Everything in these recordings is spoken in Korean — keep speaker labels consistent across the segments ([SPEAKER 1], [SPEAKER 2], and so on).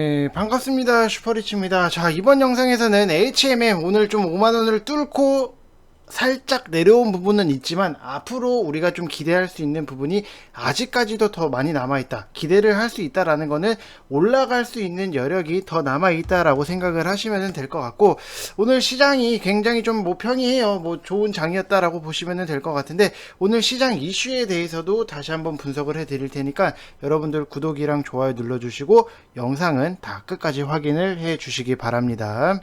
[SPEAKER 1] 네, 반갑습니다. 슈퍼리치입니다. 자, 이번 영상에서는 HMM 오늘 좀 5만원을 뚫고 살짝 내려온 부분은 있지만 앞으로 우리가 좀 기대할 수 있는 부분이 아직까지도 더 많이 남아있다. 기대를 할 수 있다라는 거는 올라갈 수 있는 여력이 더 남아있다라고 생각을 하시면 될 것 같고, 오늘 시장이 굉장히 좀 평이해요. 좋은 장이었다라고 보시면 될 것 같은데, 오늘 시장 이슈에 대해서도 다시 한번 분석을 해 드릴 테니까 여러분들 구독이랑 좋아요 눌러주시고 영상은 다 끝까지 확인을 해 주시기 바랍니다.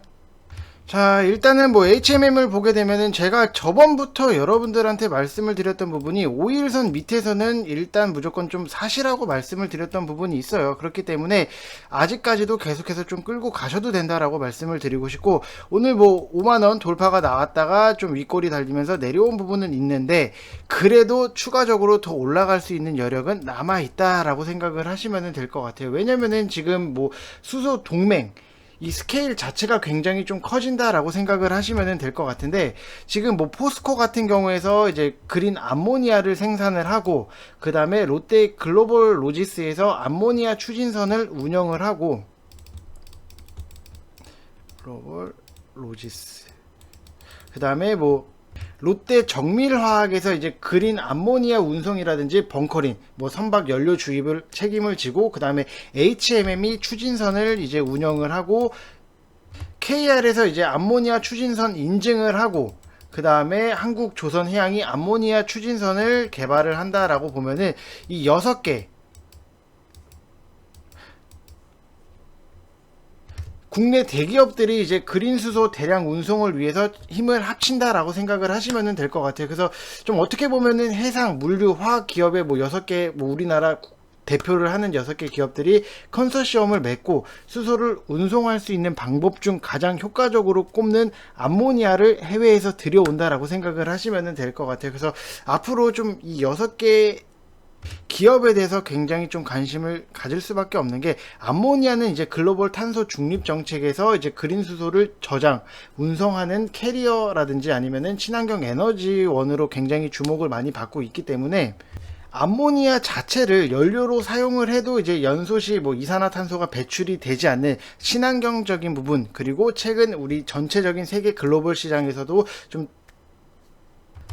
[SPEAKER 1] 자, 일단은 HMM을 보게 되면은 제가 저번부터 여러분들한테 말씀을 드렸던 부분이 5일선 밑에서는 일단 무조건 좀 사시라고 말씀을 드렸던 부분이 있어요. 그렇기 때문에 아직까지도 계속해서 좀 끌고 가셔도 된다라고 말씀을 드리고 싶고, 오늘 5만원 돌파가 나왔다가 좀 윗골이 달리면서 내려온 부분은 있는데, 그래도 추가적으로 더 올라갈 수 있는 여력은 남아있다라고 생각을 하시면 될 것 같아요. 왜냐면은 지금 수소 동맹 이 스케일 자체가 굉장히 좀 커진다라고 생각을 하시면 될 것 같은데, 지금 포스코 같은 경우에서 이제 그린 암모니아를 생산을 하고, 그 다음에 롯데 글로벌 로지스에서 암모니아 추진선을 운영을 하고, 글로벌 로지스, 그 다음에 롯데 정밀화학에서 이제 그린 암모니아 운송이라든지 벙커링, 선박 연료 주입을 책임을 지고, 그 다음에 HMM이 추진선을 이제 운영을 하고, KR에서 이제 암모니아 추진선 인증을 하고, 그 다음에 한국조선해양이 암모니아 추진선을 개발을 한다라고 보면은 이 6개 국내 대기업들이 이제 그린 수소 대량 운송을 위해서 힘을 합친다라고 생각을 하시면 될 것 같아요. 그래서 좀 어떻게 보면은 해상, 물류, 화학 기업의 6개, 우리나라 대표를 하는 6개 기업들이 컨소시엄을 맺고 수소를 운송할 수 있는 방법 중 가장 효과적으로 꼽는 암모니아를 해외에서 들여온다라고 생각을 하시면 될 것 같아요. 그래서 앞으로 좀 이 6개 기업에 대해서 굉장히 좀 관심을 가질 수밖에 없는 게, 암모니아는 이제 글로벌 탄소 중립 정책에서 이제 그린 수소를 저장, 운송하는 캐리어라든지 아니면은 친환경 에너지원으로 굉장히 주목을 많이 받고 있기 때문에, 암모니아 자체를 연료로 사용을 해도 이제 연소시 이산화탄소가 배출이 되지 않는 친환경적인 부분, 그리고 최근 우리 전체적인 세계 글로벌 시장에서도 좀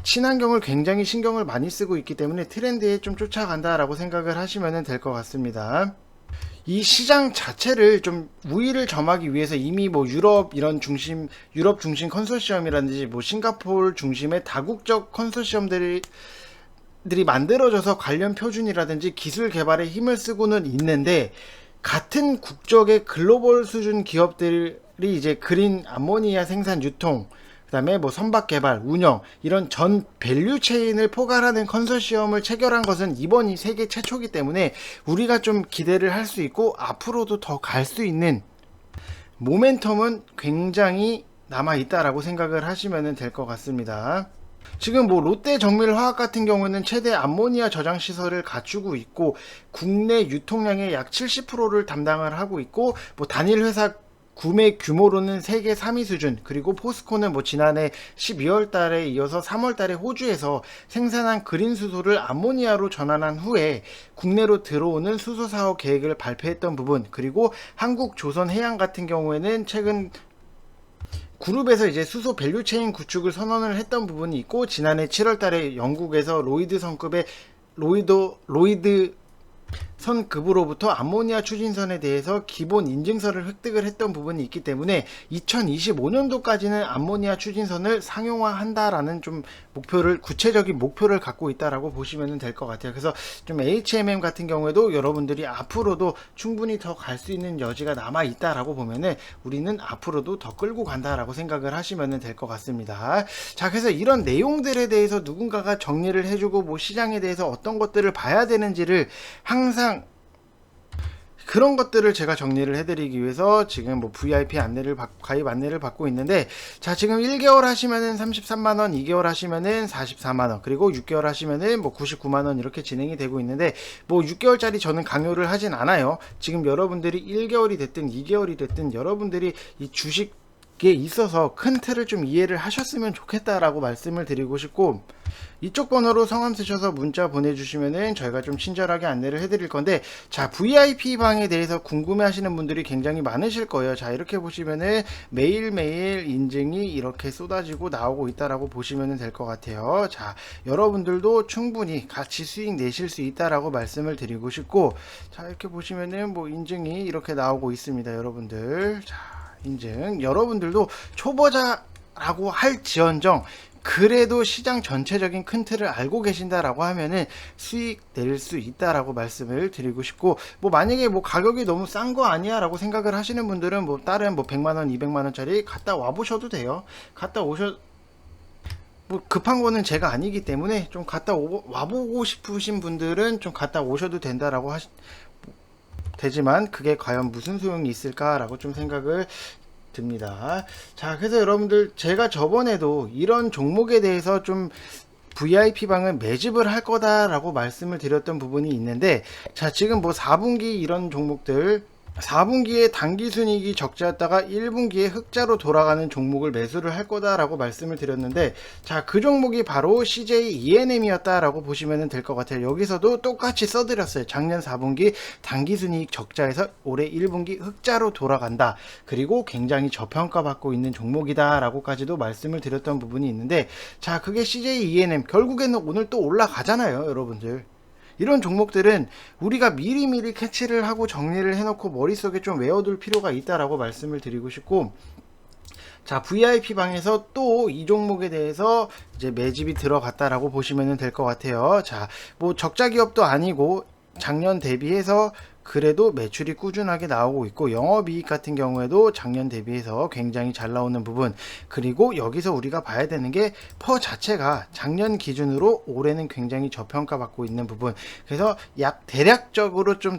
[SPEAKER 1] 친환경을 굉장히 신경을 많이 쓰고 있기 때문에 트렌드에 좀 쫓아간다라고 생각을 하시면 될 것 같습니다. 이 시장 자체를 좀 우위를 점하기 위해서 이미 유럽 중심 컨소시엄이라든지 싱가포르 중심의 다국적 컨소시엄들이 만들어져서 관련 표준이라든지 기술 개발에 힘을 쓰고는 있는데, 같은 국적의 글로벌 수준 기업들이 이제 그린 암모니아 생산 유통, 그 다음에 선박 개발, 운영, 이런 전 밸류 체인을 포괄하는 컨소시엄을 체결한 것은 이번이 세계 최초이기 때문에 우리가 좀 기대를 할 수 있고, 앞으로도 더 갈 수 있는 모멘텀은 굉장히 남아있다라고 생각을 하시면 될 것 같습니다. 지금 롯데 정밀화학 같은 경우는 최대 암모니아 저장 시설을 갖추고 있고, 국내 유통량의 약 70%를 담당을 하고 있고, 단일 회사 구매 규모로는 세계 3위 수준, 그리고 포스코는 지난해 12월 달에 이어서 3월 달에 호주에서 생산한 그린 수소를 암모니아로 전환한 후에 국내로 들어오는 수소 사업 계획을 발표했던 부분, 그리고 한국조선해양 같은 경우에는 최근 그룹에서 이제 수소 밸류체인 구축을 선언을 했던 부분이 있고, 지난해 7월 달에 영국에서 로이드 성급의 로이드 선급으로부터 암모니아 추진선에 대해서 기본 인증서를 획득을 했던 부분이 있기 때문에 2025년도까지는 암모니아 추진선을 상용화한다라는 좀 구체적인 목표를 갖고 있다라고 보시면 될 것 같아요. 그래서 좀 HMM 같은 경우에도 여러분들이 앞으로도 충분히 더 갈 수 있는 여지가 남아 있다라고 보면은 우리는 앞으로도 더 끌고 간다라고 생각을 하시면 될 것 같습니다. 자, 그래서 이런 내용들에 대해서 누군가가 정리를 해주고 시장에 대해서 어떤 것들을 봐야 되는지를 항상 그런 것들을 제가 정리를 해드리기 위해서 지금 VIP 가입 안내를 받고 있는데, 자, 지금 1개월 하시면은 33만원, 2개월 하시면은 44만원, 그리고 6개월 하시면은 99만원 이렇게 진행이 되고 있는데, 6개월짜리 저는 강요를 하진 않아요. 지금 여러분들이 1개월이 됐든 2개월이 됐든 여러분들이 이 주식 게 있어서 큰 틀을 좀 이해를 하셨으면 좋겠다라고 말씀을 드리고 싶고, 이쪽 번호로 성함 쓰셔서 문자 보내주시면은 저희가 좀 친절하게 안내를 해드릴 건데, 자, VIP 방에 대해서 궁금해 하시는 분들이 굉장히 많으실 거예요. 자, 이렇게 보시면은 매일매일 인증이 이렇게 쏟아지고 나오고 있다라고 보시면 될 것 같아요. 자, 여러분들도 충분히 같이 수익 내실 수 있다라고 말씀을 드리고 싶고, 자, 이렇게 보시면은 뭐 인증이 이렇게 나오고 있습니다, 여러분들. 자, 인증. 여러분들도 초보자라고 할지언정 그래도 시장 전체적인 큰 틀을 알고 계신다라고 하면은 수익 낼 수 있다라고 말씀을 드리고 싶고, 뭐 만약에 뭐 가격이 너무 싼 거 아니야라고 생각을 하시는 분들은 뭐 다른 뭐 100만 원, 200만 원짜리 갔다 와 보셔도 돼요. 갔다 오셔 뭐 급한 거는 제가 아니기 때문에 좀 갔다 와보고 싶으신 분들은 좀 갔다 오셔도 된다라고 되지만 그게 과연 무슨 소용이 있을까라고 좀 생각을 듭니다. 자, 그래서 여러분들 제가 저번에도 이런 종목에 대해서 좀 VIP 방을 매집을 할 거다라고 말씀을 드렸던 부분이 있는데, 자, 지금 뭐 4분기 이런 종목들 4분기에 당기순이익이 적자였다가 1분기에 흑자로 돌아가는 종목을 매수를 할 거다라고 말씀을 드렸는데, 자, 그 종목이 바로 CJ ENM이었다라고 보시면 될 것 같아요. 여기서도 똑같이 써드렸어요. 작년 4분기 당기순이익 적자에서 올해 1분기 흑자로 돌아간다. 그리고 굉장히 저평가받고 있는 종목이다 라고까지도 말씀을 드렸던 부분이 있는데, 자, 그게 CJ ENM 결국에는 오늘 또 올라가잖아요, 여러분들. 이런 종목들은 우리가 미리미리 캐치를 하고 정리를 해놓고 머릿속에 좀 외워둘 필요가 있다라고 말씀을 드리고 싶고, 자, VIP 방에서 또 이 종목에 대해서 이제 매집이 들어갔다라고 보시면 될 것 같아요. 자, 뭐 적자 기업도 아니고 작년 대비해서 그래도 매출이 꾸준하게 나오고 있고, 영업이익 같은 경우에도 작년 대비해서 굉장히 잘 나오는 부분, 그리고 여기서 우리가 봐야 되는 게 퍼 자체가 작년 기준으로 올해는 굉장히 저평가받고 있는 부분, 그래서 약 대략적으로 좀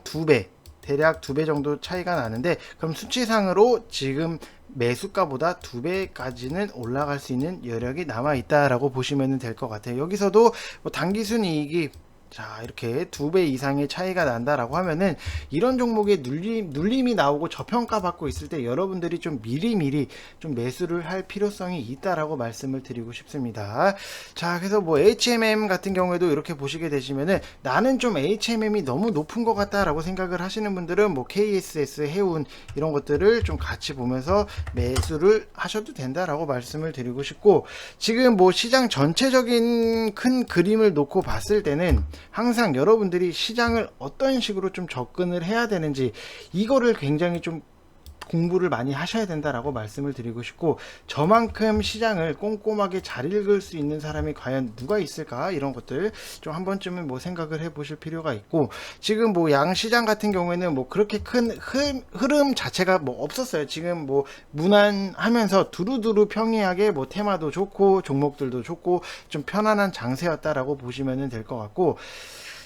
[SPEAKER 1] 대략 2배 정도 차이가 나는데, 그럼 수치상으로 지금 매수가보다 2배까지는 올라갈 수 있는 여력이 남아 있다라고 보시면 될 것 같아요. 여기서도 뭐 당기순이익이 자, 이렇게 2배 이상의 차이가 난다라고 하면은 이런 종목에 눌림이 나오고 저평가 받고 있을 때 여러분들이 좀 미리미리 좀 매수를 할 필요성이 있다라고 말씀을 드리고 싶습니다. 자, 그래서 뭐 HMM 같은 경우에도 이렇게 보시게 되시면은 나는 좀 HMM이 너무 높은 것 같다라고 생각을 하시는 분들은 뭐 KSS, 해운 이런 것들을 좀 같이 보면서 매수를 하셔도 된다라고 말씀을 드리고 싶고, 지금 뭐 시장 전체적인 큰 그림을 놓고 봤을 때는 항상 여러분들이 시장을 어떤 식으로 좀 접근을 해야 되는지 이거를 굉장히 좀 공부를 많이 하셔야 된다라고 말씀을 드리고 싶고, 저만큼 시장을 꼼꼼하게 잘 읽을 수 있는 사람이 과연 누가 있을까, 이런 것들 좀 한 번쯤은 뭐 생각을 해 보실 필요가 있고, 지금 뭐 양시장 같은 경우에는 뭐 그렇게 큰 흐름 자체가 뭐 없었어요. 지금 뭐 무난하면서 두루두루 평이하게 뭐 테마도 좋고 종목들도 좋고 좀 편안한 장세였다라고 보시면 될 것 같고,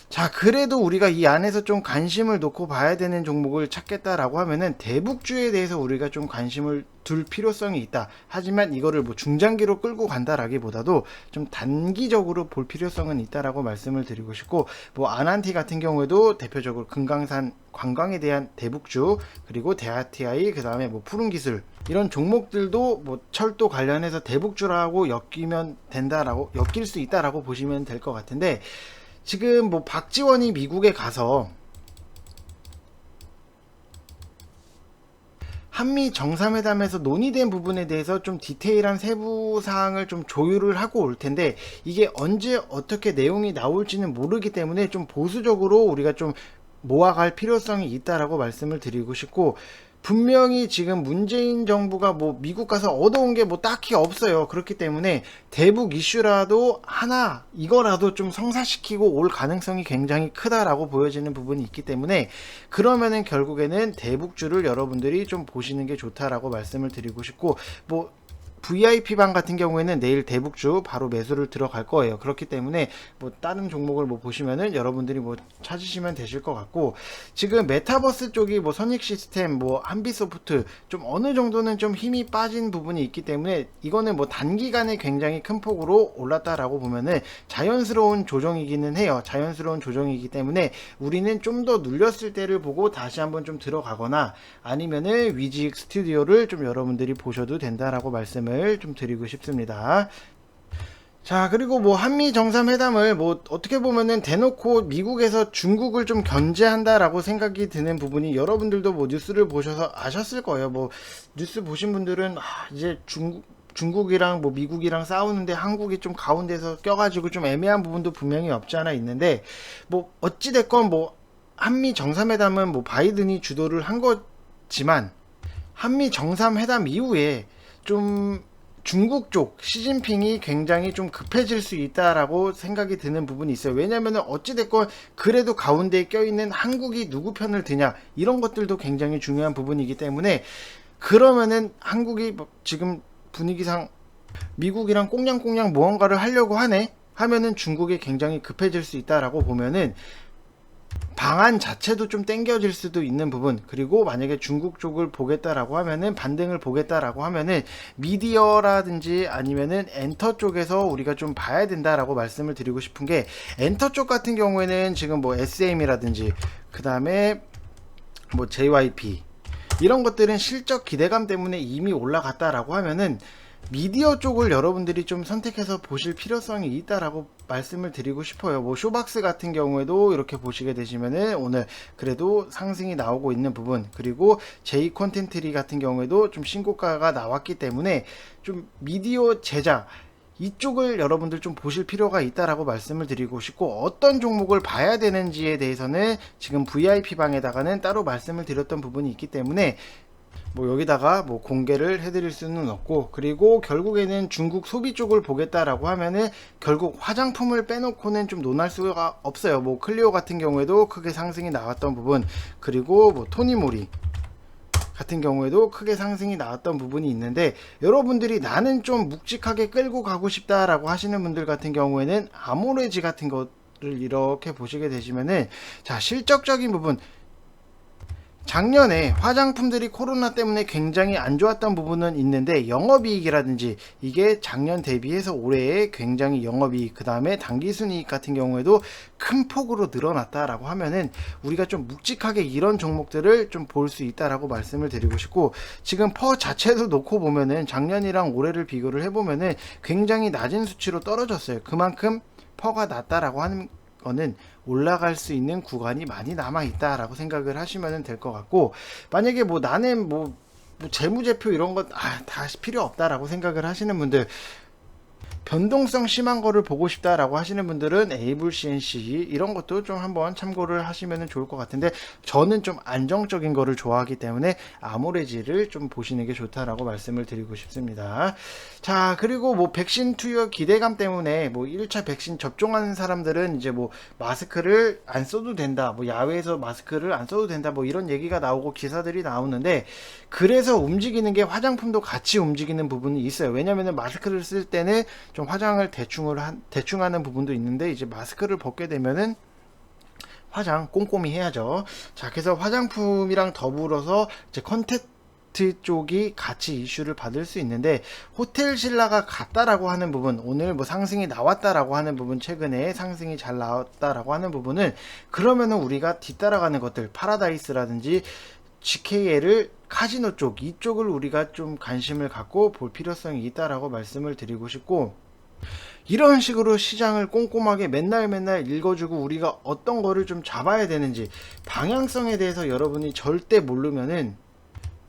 [SPEAKER 1] 자, 그래도 우리가 이 안에서 좀 관심을 놓고 봐야 되는 종목을 찾겠다라고 하면은 대북주에 대해서 우리가 좀 관심을 둘 필요성이 있다. 하지만 이거를 뭐 중장기로 끌고 간다라기보다도 좀 단기적으로 볼 필요성은 있다라고 말씀을 드리고 싶고, 뭐 아난티 같은 경우에도 대표적으로 금강산 관광에 대한 대북주, 그리고 대하TI, 그 다음에 뭐 푸른기술 이런 종목들도 뭐 철도 관련해서 대북주라고 엮일 수 있다라고 보시면 될 것 같은데, 지금 뭐 박지원이 미국에 가서 한미 정상회담에서 논의된 부분에 대해서 좀 디테일한 세부 사항을 좀 조율을 하고 올 텐데, 이게 언제 어떻게 내용이 나올지는 모르기 때문에 좀 보수적으로 우리가 좀 모아갈 필요성이 있다라고 말씀을 드리고 싶고, 분명히 지금 문재인 정부가 뭐 미국 가서 얻어온 게 뭐 딱히 없어요. 그렇기 때문에 대북 이슈라도 하나 이거라도 좀 성사시키고 올 가능성이 굉장히 크다라고 보여지는 부분이 있기 때문에, 그러면은 결국에는 대북주를 여러분들이 좀 보시는 게 좋다라고 말씀을 드리고 싶고, 뭐 VIP방 같은 경우에는 내일 대북주 바로 매수를 들어갈 거예요. 그렇기 때문에 뭐 다른 종목을 뭐 보시면은 여러분들이 뭐 찾으시면 되실 것 같고, 지금 메타버스 쪽이 뭐 선익 시스템, 뭐 한비소프트 좀 어느 정도는 좀 힘이 빠진 부분이 있기 때문에 이거는 뭐 단기간에 굉장히 큰 폭으로 올랐다라고 보면은 자연스러운 조정이기는 해요. 자연스러운 조정이기 때문에 우리는 좀 더 눌렸을 때를 보고 다시 한번 좀 들어가거나 아니면은 위직 스튜디오를 좀 여러분들이 보셔도 된다라고 말씀을 좀 드리고 싶습니다. 자, 그리고 뭐 한미 정상회담을 뭐 어떻게 보면은 대놓고 미국에서 중국을 좀 견제한다라고 생각이 드는 부분이, 여러분들도 뭐 뉴스를 보셔서 아셨을 거예요. 뭐 뉴스 보신 분들은 이제 중국이랑 뭐 미국이랑 싸우는데 한국이 좀 가운데서 껴가지고 좀 애매한 부분도 분명히 없지 않아 있는데, 뭐 어찌됐건 뭐 한미 정상회담은 뭐 바이든이 주도를 한 거지만 한미 정상회담 이후에 좀 중국 쪽 시진핑이 굉장히 좀 급해질 수 있다라고 생각이 드는 부분이 있어요. 왜냐면은 어찌됐건 그래도 가운데에 껴있는 한국이 누구 편을 드냐, 이런 것들도 굉장히 중요한 부분이기 때문에, 그러면은 한국이 지금 분위기상 미국이랑 꽁냥꽁냥 무언가를 하려고 하네 하면은 중국이 굉장히 급해질 수 있다라고 보면은 방안 자체도 좀 땡겨질 수도 있는 부분, 그리고 만약에 중국 쪽을 보겠다라고 하면은 반등을 보겠다라고 하면은 미디어라든지 아니면은 엔터 쪽에서 우리가 좀 봐야 된다라고 말씀을 드리고 싶은 게, 엔터 쪽 같은 경우에는 지금 뭐 SM이라든지 그 다음에 뭐 JYP 이런 것들은 실적 기대감 때문에 이미 올라갔다라고 하면은 미디어 쪽을 여러분들이 좀 선택해서 보실 필요성이 있다라고 말씀을 드리고 싶어요. 뭐 쇼박스 같은 경우에도 이렇게 보시게 되시면은 오늘 그래도 상승이 나오고 있는 부분, 그리고 제이 콘텐트리 같은 경우에도 좀 신고가가 나왔기 때문에 좀 미디어 제작 이쪽을 여러분들 좀 보실 필요가 있다라고 말씀을 드리고 싶고, 어떤 종목을 봐야 되는지에 대해서는 지금 VIP 방에다가는 따로 말씀을 드렸던 부분이 있기 때문에 뭐 여기다가 뭐 공개를 해드릴 수는 없고, 그리고 결국에는 중국 소비 쪽을 보겠다라고 하면은 결국 화장품을 빼놓고는 좀 논할 수가 없어요. 뭐 클리오 같은 경우에도 크게 상승이 나왔던 부분, 그리고 뭐 토니모리 같은 경우에도 크게 상승이 나왔던 부분이 있는데, 여러분들이 나는 좀 묵직하게 끌고 가고 싶다라고 하시는 분들 같은 경우에는 아모레지 같은 것을 이렇게 보시게 되시면은, 자, 실적적인 부분, 작년에 화장품들이 코로나 때문에 굉장히 안 좋았던 부분은 있는데 영업이익이라든지 이게 작년 대비해서 올해에 굉장히 영업이익, 그 다음에 당기순이익 같은 경우에도 큰 폭으로 늘어났다라고 하면은 우리가 좀 묵직하게 이런 종목들을 좀 볼 수 있다라고 말씀을 드리고 싶고, 지금 퍼 자체도 놓고 보면은 작년이랑 올해를 비교를 해보면은 굉장히 낮은 수치로 떨어졌어요. 그만큼 퍼가 낮다라고 하는 거는 올라갈 수 있는 구간이 많이 남아 있다라고 생각을 하시면 될 것 같고, 만약에 뭐 나는 뭐 재무제표 이런 거 다 필요 없다라고 생각을 하시는 분들, 변동성 심한 거를 보고 싶다라고 하시는 분들은 에이블 CNC 이런 것도 좀 한번 참고를 하시면 좋을 것 같은데, 저는 좀 안정적인 거를 좋아하기 때문에 아모레지를 좀 보시는 게 좋다라고 말씀을 드리고 싶습니다. 자, 그리고 뭐 백신 투여 기대감 때문에 뭐 1차 백신 접종하는 사람들은 이제 뭐 마스크를 안 써도 된다, 뭐 야외에서 마스크를 안 써도 된다, 뭐 이런 얘기가 나오고 기사들이 나오는데, 그래서 움직이는 게 화장품도 같이 움직이는 부분이 있어요. 왜냐면은 마스크를 쓸 때는 좀 화장을 대충 하는 부분도 있는데, 이제 마스크를 벗게 되면은 화장 꼼꼼히 해야죠. 자, 그래서 화장품이랑 더불어서 이제 컨텐츠 쪽이 같이 이슈를 받을 수 있는데, 호텔 신라가 같다라고 하는 부분, 오늘 뭐 상승이 나왔다라고 하는 부분, 최근에 상승이 잘 나왔다라고 하는 부분은, 그러면은 우리가 뒤따라가는 것들, 파라다이스라든지 GKL을 카지노 쪽, 이쪽을 우리가 좀 관심을 갖고 볼 필요성이 있다라고 말씀을 드리고 싶고, 이런 식으로 시장을 꼼꼼하게 맨날 읽어주고 우리가 어떤 거를 좀 잡아야 되는지 방향성에 대해서 여러분이 절대 모르면은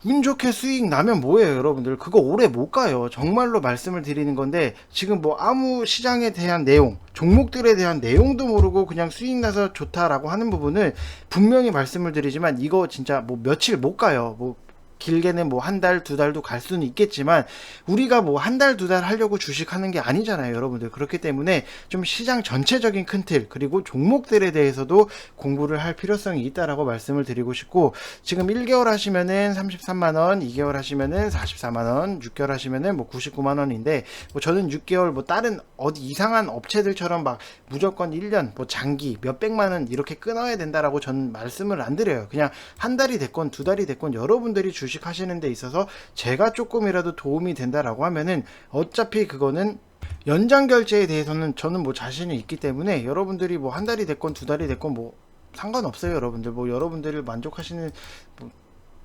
[SPEAKER 1] 운 좋게 수익 나면 뭐예요, 여러분들? 그거 오래 못 가요. 정말로 말씀을 드리는 건데, 지금 뭐 아무 시장에 대한 내용, 종목들에 대한 내용도 모르고 그냥 수익 나서 좋다라고 하는 부분을 분명히 말씀을 드리지만, 이거 진짜 뭐 며칠 못 가요. 뭐 길게는 뭐 한 달, 두 달도 갈 수는 있겠지만 우리가 뭐 한 달, 두 달 하려고 주식하는 게 아니잖아요, 여러분들. 그렇기 때문에 좀 시장 전체적인 큰 틀 그리고 종목들에 대해서도 공부를 할 필요성이 있다라고 말씀을 드리고 싶고, 지금 1개월 하시면은 33만 원, 2개월 하시면은 44만 원, 6개월 하시면은 뭐 99만 원인데, 뭐 저는 6개월 뭐 다른 어디 이상한 업체들처럼 막 무조건 1년 뭐 장기 몇백만 원 이렇게 끊어야 된다라고 저는 말씀을 안 드려요. 그냥 한 달이 됐건 두 달이 됐건 여러분들이 주식 하시는 데 있어서 제가 조금이라도 도움이 된다라고 하면은 어차피 그거는 연장 결제에 대해서는 저는 뭐 자신이 있기 때문에 여러분들이 뭐 한 달이 됐건 두 달이 됐건 뭐 상관없어요, 여러분들. 뭐 여러분들을 만족하시는 뭐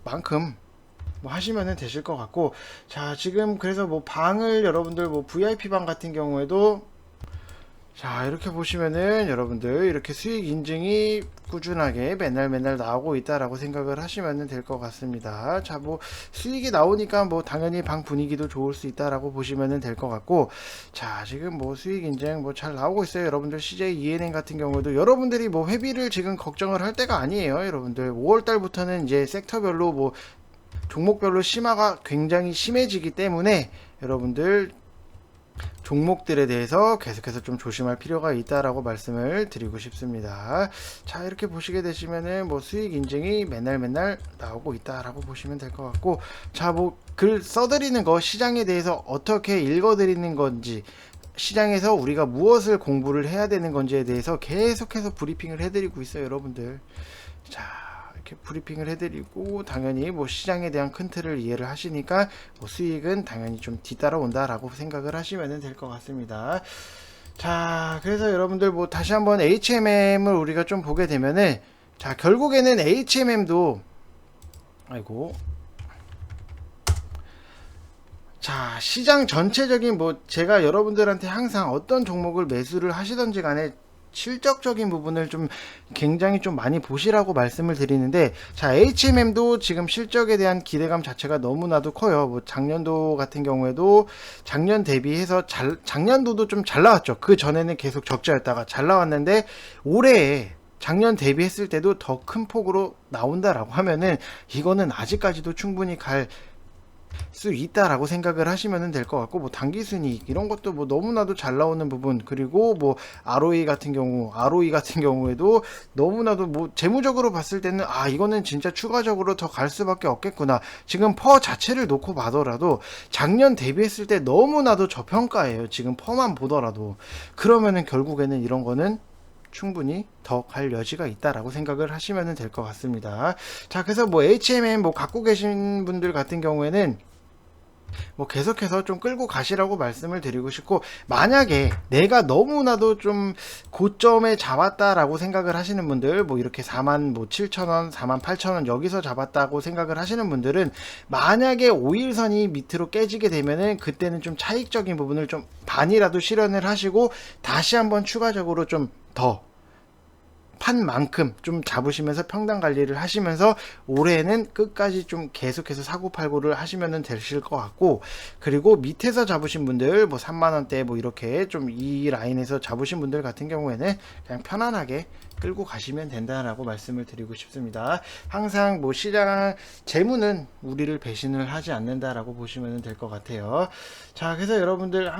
[SPEAKER 1] 만큼 뭐 하시면은 되실 것 같고, 자 지금 그래서 뭐 방을 여러분들 뭐 VIP 방 같은 경우에도 자 이렇게 보시면은 여러분들 이렇게 수익 인증이 꾸준하게 맨날 나오고 있다라고 생각을 하시면 될 것 같습니다. 자 뭐 수익이 나오니까 뭐 당연히 방 분위기도 좋을 수 있다라고 보시면 될 것 같고, 자 지금 뭐 수익 인증 뭐 잘 나오고 있어요, 여러분들. CJ ENM 같은 경우도 여러분들이 뭐 회비를 지금 걱정을 할 때가 아니에요, 여러분들. 5월 달부터는 이제 섹터별로 뭐 종목별로 심화가 굉장히 심해지기 때문에 여러분들 종목들에 대해서 계속해서 좀 조심할 필요가 있다라고 말씀을 드리고 싶습니다. 자 이렇게 보시게 되시면은 뭐 수익 인증이 맨날 나오고 있다라고 보시면 될 것 같고, 자 뭐 글 써드리는 거, 시장에 대해서 어떻게 읽어드리는 건지, 시장에서 우리가 무엇을 공부를 해야 되는 건지에 대해서 계속해서 브리핑을 해드리고 있어요, 여러분들. 자 이렇게 브리핑을 해드리고, 당연히 뭐 시장에 대한 큰 틀을 이해를 하시니까 뭐 수익은 당연히 좀 뒤따라온다 라고 생각을 하시면 될 것 같습니다. 자 그래서 여러분들 뭐 다시 한번 HMM을 우리가 좀 보게 되면은, 자 결국에는 HMM도 아이고, 자 시장 전체적인 뭐 제가 여러분들한테 항상 어떤 종목을 매수를 하시던지 간에 실적적인 부분을 좀 굉장히 좀 많이 보시라고 말씀을 드리는데, 자 HMM도 지금 실적에 대한 기대감 자체가 너무나도 커요. 뭐 작년도 같은 경우에도 작년 대비해서 작년도도 좀 잘 나왔죠. 그 전에는 계속 적자였다가 잘 나왔는데 올해 작년 대비했을 때도 더 큰 폭으로 나온다라고 하면은 이거는 아직까지도 충분히 갈 수 있다라고 생각을 하시면 될 것 같고, 뭐 단기순이익 이런 것도 뭐 너무나도 잘 나오는 부분, 그리고 뭐 ROE 같은 경우에도 너무나도 뭐 재무적으로 봤을 때는 아 이거는 진짜 추가적으로 더 갈 수밖에 없겠구나. 지금 퍼 자체를 놓고 봐더라도 작년 대비했을 때 너무나도 저평가예요, 지금 퍼만 보더라도. 그러면은 결국에는 이런 거는 충분히 더 갈 여지가 있다라고 생각을 하시면 될 것 같습니다. 자 그래서 뭐 HMM 뭐 갖고 계신 분들 같은 경우에는 뭐 계속해서 좀 끌고 가시라고 말씀을 드리고 싶고, 만약에 내가 너무나도 좀 고점에 잡았다라고 생각을 하시는 분들, 뭐 이렇게 4만 뭐 7천원 4만 8천원 여기서 잡았다고 생각을 하시는 분들은, 만약에 5일선이 밑으로 깨지게 되면은 그때는 좀 차익적인 부분을 좀 반이라도 실현을 하시고 다시 한번 추가적으로 좀 더 판 만큼 좀 잡으시면서 평단 관리를 하시면서 올해는 끝까지 좀 계속해서 사고팔고를 하시면 되실 것 같고, 그리고 밑에서 잡으신 분들 뭐 3만원대 뭐 이렇게 좀 이 라인에서 잡으신 분들 같은 경우에는 그냥 편안하게 끌고 가시면 된다라고 말씀을 드리고 싶습니다. 항상 뭐 시장 재무는 우리를 배신을 하지 않는다라고 보시면 될 것 같아요. 자 그래서 여러분들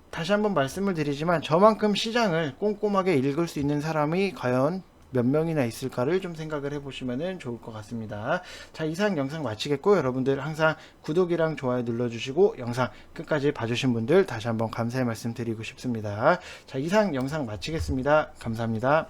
[SPEAKER 1] 다시 한번 말씀을 드리지만 저만큼 시장을 꼼꼼하게 읽을 수 있는 사람이 과연 몇 명이나 있을까를 좀 생각을 해보시면 좋을 것 같습니다. 자 이상 영상 마치겠고, 여러분들 항상 구독이랑 좋아요 눌러주시고 영상 끝까지 봐주신 분들 다시 한번 감사의 말씀 드리고 싶습니다. 자 이상 영상 마치겠습니다. 감사합니다.